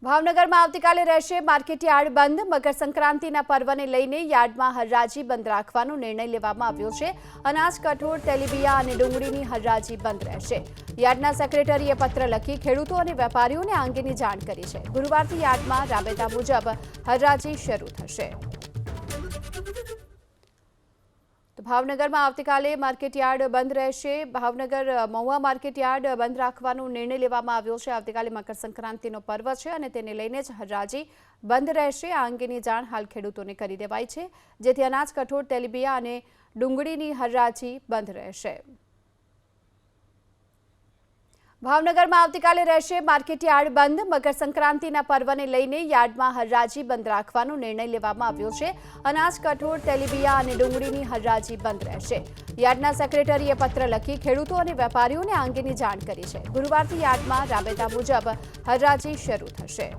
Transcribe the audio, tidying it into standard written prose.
ભાવનગરમાં આવતીકાલે રહેશે માર્કેટયાર્ડ બંધ। મકર સંક્રાંતિના પર્વને લઈને યાર્ડમાં હરાજી બંધ રાખવાનો નિર્ણય લેવામાં આવ્યો છે। અનાજ, કઠોળ, તેલીબિયાં અને ડુંગળીની હરાજી બંધ રહેશે। યાર્ડના સેક્રેટરીએ પત્ર લખી ખેડૂતો અને વેપારીઓને આ અંગેની જાણ કરી છે। ગુરુવારથી યાર્ડમાં રાબેતા મુજબ હરાજી શરૂ થશે। ભાવનગરમાં આવતીકાલે માર્કેટયાર્ડ બંધ રહેશે। ભાવનગર મહુવા માર્કેટયાર્ડ બંધ રાખવાનો નિર્ણય લેવામાં આવ્યો છે। આવતીકાલે મકર સંક્રાંતિનો પર્વ છે અને તેને લઈને જ હરાજી બંધ રહેશે। આ અંગેની જાણ હાલ ખેડૂતોને કરી દેવાઈ છે, જેથી અનાજ, કઠોળ, તેલીબિયાં અને ડુંગળીની હરાજી બંધ રહેશે। ભાવનગરમાં આવતીકાલે રહેશે માર્કેટયાર્ડ બંધ। મકર સંક્રાંતિના પર્વને લઈને યાર્ડમાં હરાજી બંધ રાખવાનો નિર્ણય લેવામાં આવ્યો છે। અનાજ, કઠોળ, તેલીબિયાં અને ડુંગળીની હરાજી બંધ રહેશે। યાર્ડના સેક્રેટરીએ પત્ર લખી ખેડૂતો અને વેપારીઓને આ અંગેની જાણ કરી છે। ગુરુવારથી યાર્ડમાં રાબેતા મુજબ હરાજી શરૂ થશે।